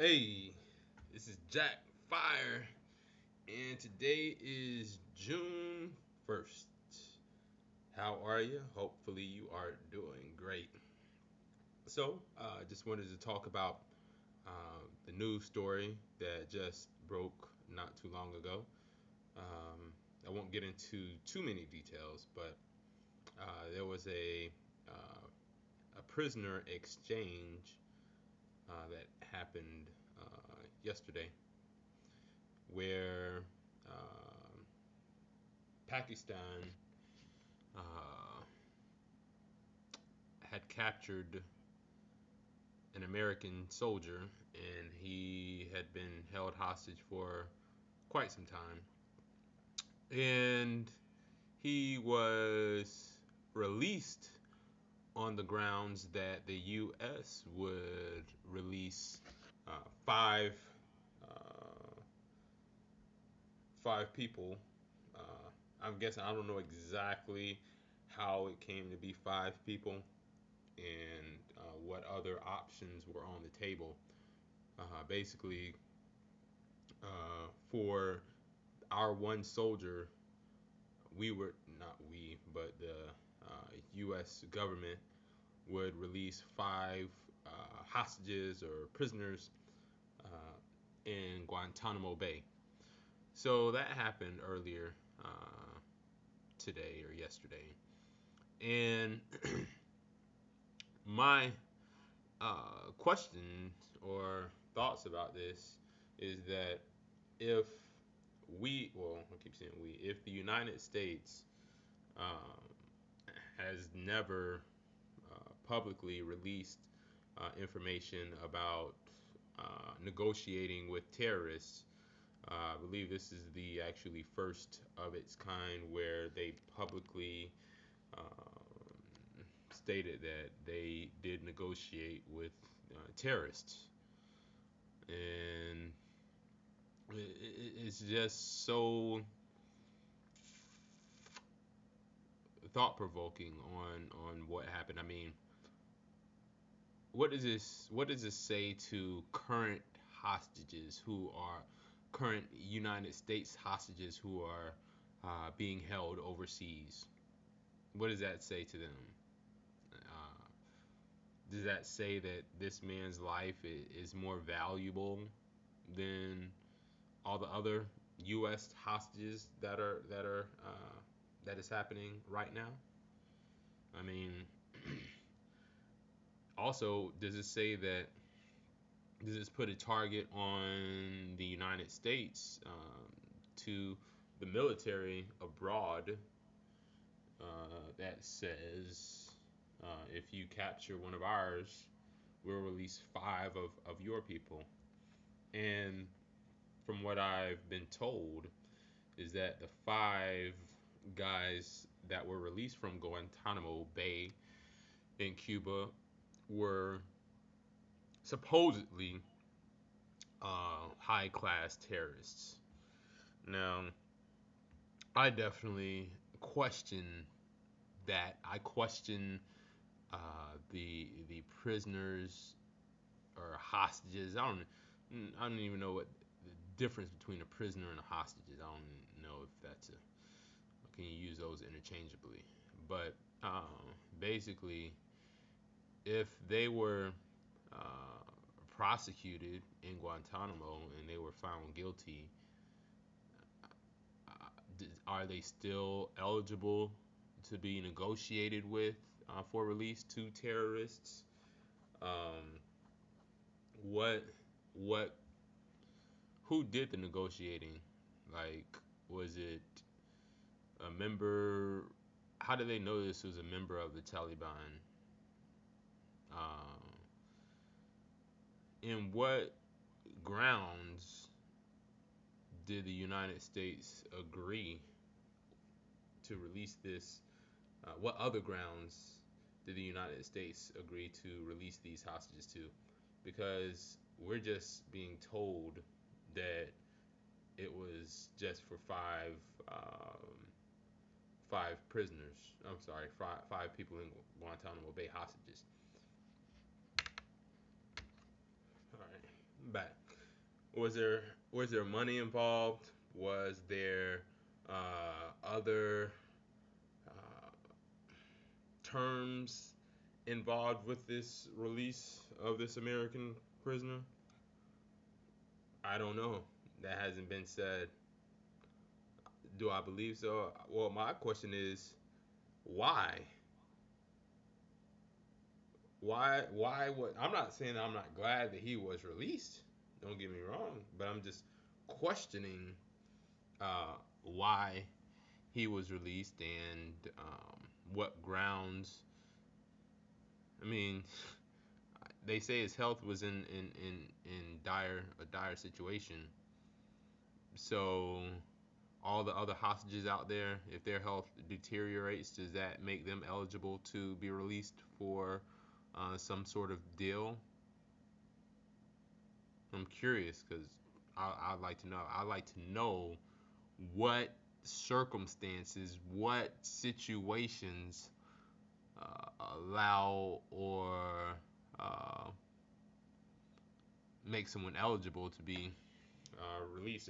Hey, this is Jack Fire, and today is June 1st. How are you? Hopefully, you are doing great. Just wanted to talk about the news story that just broke not too long ago. Um, I won't get into too many details, but there was uh, a prisoner exchange that happened yesterday where um Pakistan uh, had captured an American soldier, and he had been held hostage for quite some time. And he was released on the grounds that the U.S. would release five uh, five people. Uh, I'm guessing I don't know exactly how it came to be five people and what other options were on the table. Basically, for our one soldier, we were not we, but the U.S. government would release five hostages or prisoners uh, in Guantanamo Bay. So that happened earlier today or yesterday. And my question or thoughts about this is that if I keep saying we, if the United States um, has never publicly released information about negotiating with terrorists, I believe this is the actually first of its kind where they publicly stated that they did negotiate with terrorists, and it's just so thought provoking on what happened. I mean, what does this say to current United States hostages who are being held overseas? What does that say to them? Uh, does that say that this man's life is more valuable than all the other U.S. hostages that is happening right now? I mean, also, does this put a target on the United States to the military abroad that says if you capture one of ours, we'll release five of your people? And from what I've been told, is that the five guys that were released from Guantanamo Bay in Cuba were supposedly high class terrorists. Now, I definitely question that. I question the prisoners or hostages. I don't even know what the difference between a prisoner and a hostage is. I don't know if that's a can you use those interchangeably. But basically, if they were uh, prosecuted in Guantanamo and they were found guilty, uh, are they still eligible to be negotiated with for release to terrorists? Um, what what who did the negotiating? Like, was it a member? How did they know this was a member of the Taliban? Um, in what grounds did the United States agree to release this? What other grounds did the United States agree to release these hostages to? Because we're just being told that it was just for five prisoners. I'm sorry, five people in Guantanamo Bay hostages. All right, back. Was there money involved? Was there other uh, terms involved with this release of this American prisoner? I don't know. That hasn't been said. Do I believe so? Well, my question is why? Why what I'm not saying I'm not glad that he was released. Don't get me wrong, but I'm just questioning why he was released and what grounds. I mean, they say his health was in dire situation. So all the other hostages out there, if their health deteriorates, does that make them eligible to be released for some sort of deal? I'm curious because I'd like to know. I'd like to know what circumstances, what situations allow or uh, make someone eligible to be released.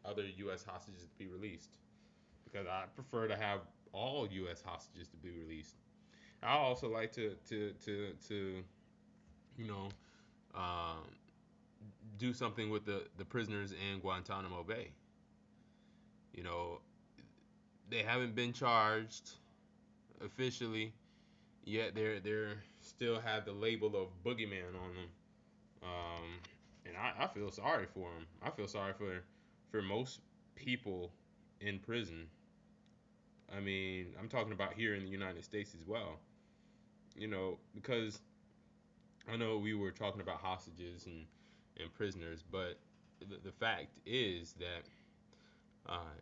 Other U.S. hostages to be released because I prefer to have all U.S. hostages to be released. I also like to you know um, do something with the prisoners in Guantanamo Bay. You know, they haven't been charged officially yet. They're still have the label of boogeyman on them. And I feel sorry for them. I feel sorry for most people in prison. I mean, I'm talking about here in the United States as well. Because I know we were talking about hostages and prisoners, but the fact is that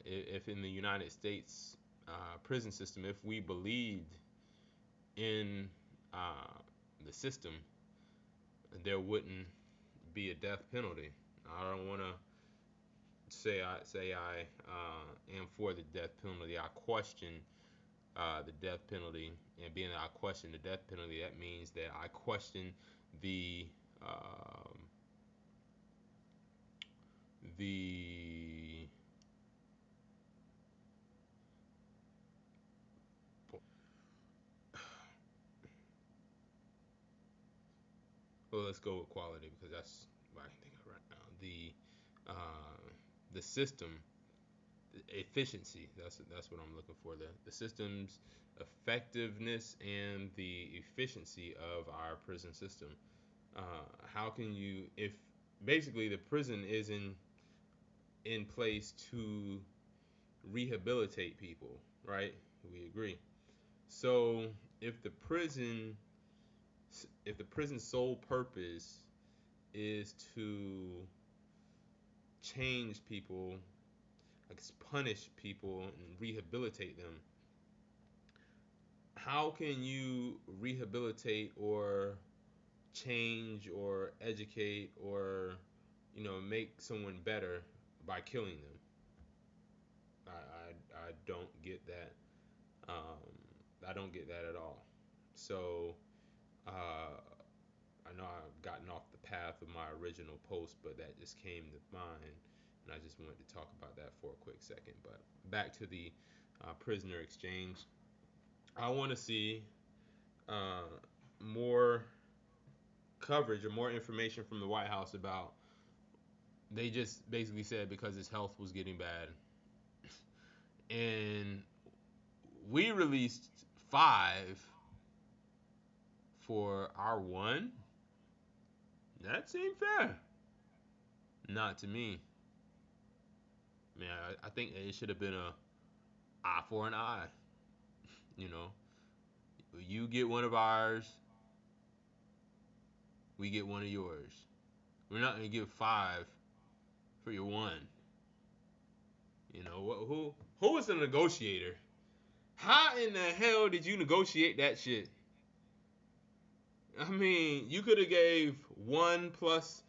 if in the United States prison system, if we believed in uh, the system, there wouldn't be a death penalty. I don't want to say I am for the death penalty. I question the death penalty, and being that I question the death penalty, that means that I question the um, the well, let's go with quality because that's what I can think of right now. The system efficiency. That's what I'm looking for. The system's effectiveness and the efficiency of our prison system. Uh, how can you, if basically the prison is in place to rehabilitate people, right? We agree. So if the prison if the prison's sole purpose is to change people, like punish people and rehabilitate them, how can you rehabilitate or change or educate or make someone better by killing them? I don't get that. I don't get that at all. So uh, I know I've gotten off the path of my original post, but that just came to mind, and I just wanted to talk about that for a quick second. But back to the prisoner exchange. I want to see uh, more coverage or more information from the White House about. They just basically said because his health was getting bad, and we released 5 for our one. That seemed fair. Not to me. Man, I think it should have been a eye for an eye. You know, you get one of ours, we get one of yours. We're not gonna give 5 for your one. Who was the negotiator? How in the hell did you negotiate that shit? I mean, you could have gave one plus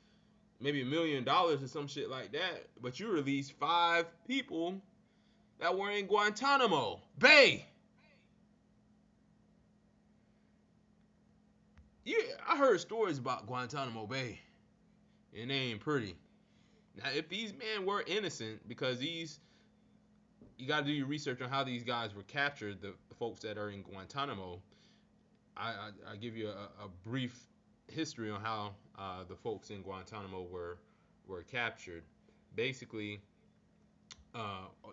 maybe $1 million or some shit like that, but you released 5 people that were in Guantanamo Bay. Yeah, I heard stories about Guantanamo Bay. and they ain't pretty. Now, if these men were innocent, because you got to do your research on how these guys were captured, the folks that are in Guantanamo. I give you a brief history on how the folks in Guantanamo were captured. Basically,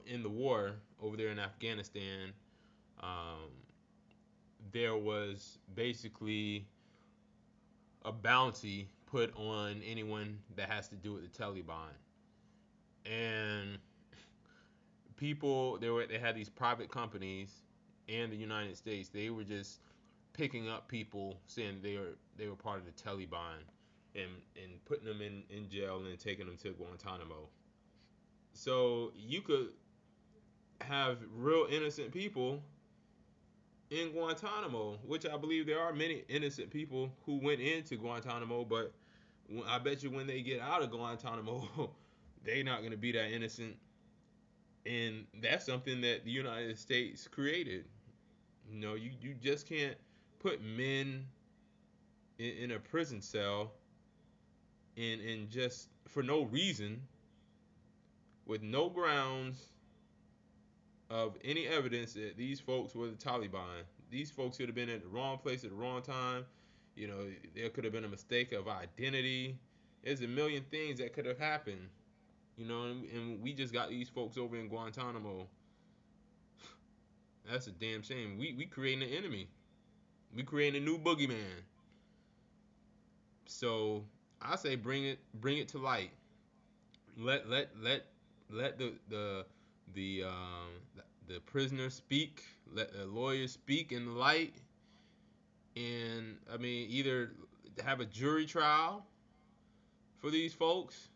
in the war over there in Afghanistan, um, there was basically a bounty put on anyone that has to do with the Taliban, and they had these private companies and the United States. They were just picking up people saying they were part of the Taliban and putting them in jail and taking them to Guantanamo. So you could have real innocent people in Guantanamo, which I believe there are many innocent people who went into Guantanamo, but I bet you when they get out of Guantanamo, they're not going to be that innocent. And that's something that the United States created. You just can't put men in a prison cell and just for no reason, with no grounds of any evidence that these folks were the Taliban. These folks could have been at the wrong place at the wrong time. There could have been a mistake of identity. There's a million things that could have happened. And we just got these folks over in Guantanamo. That's a damn shame. We creating an enemy. We creating a new boogeyman. So I say bring it to light. Let the prisoner speak. Let the lawyers speak in the light. And I mean, either have a jury trial for these folks,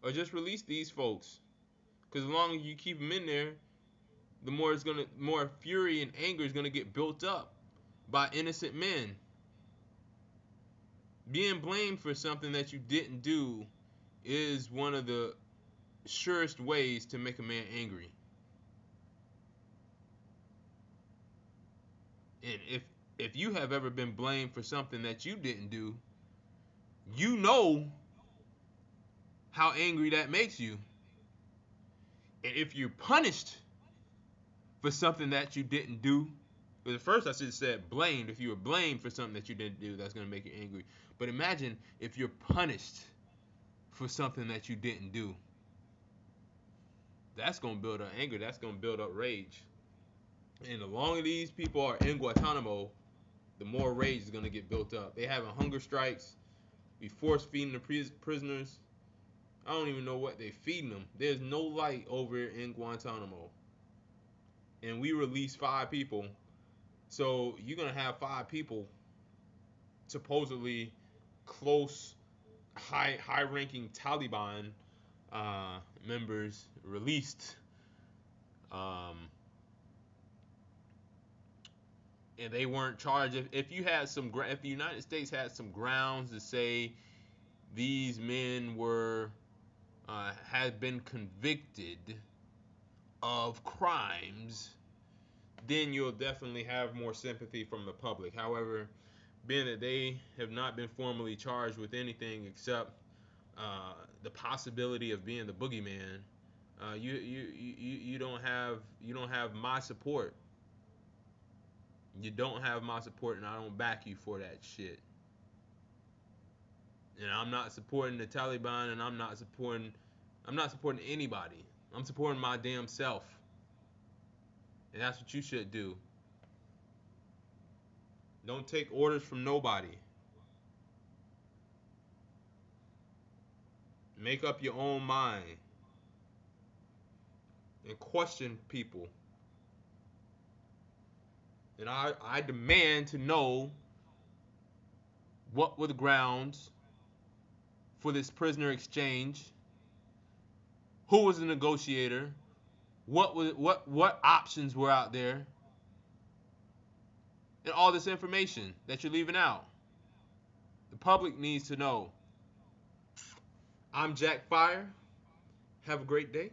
or just release these folks. Because as long as you keep them in there, the more fury and anger is gonna get built up by innocent men. Being blamed for something that you didn't do is one of the surest ways to make a man angry. And if you have ever been blamed for something that you didn't do, you know how angry that makes you. And if you're punished for something that you didn't do, because at first I should have said blamed. If you were blamed for something that you didn't do, that's going to make you angry. But imagine if you're punished for something that you didn't do. That's going to build up anger. That's going to build up rage. And the longer these people are in Guantanamo, the more rage is going to get built up. They having hunger strikes. We force feeding the prisoners. I don't even know what they feeding them. There's no light over in Guantanamo. And we released 5 people. So you're going to have 5 people supposedly close, high-ranking Taliban members released. And they weren't charged. If the United States had some grounds to say these men had been convicted of crimes, then you'll definitely have more sympathy from the public. However, being that they have not been formally charged with anything except the possibility of being the boogeyman, you don't have my support. You don't have my support, and I don't back you for that shit. And I'm not supporting the Taliban, and I'm not supporting anybody. I'm supporting my damn self. And that's what you should do. Don't take orders from nobody. Make up your own mind. And question people. And I demand to know what were the grounds for this prisoner exchange. Who was the negotiator? What options were out there? And all this information that you're leaving out. The public needs to know. I'm Jack Fire. Have a great day.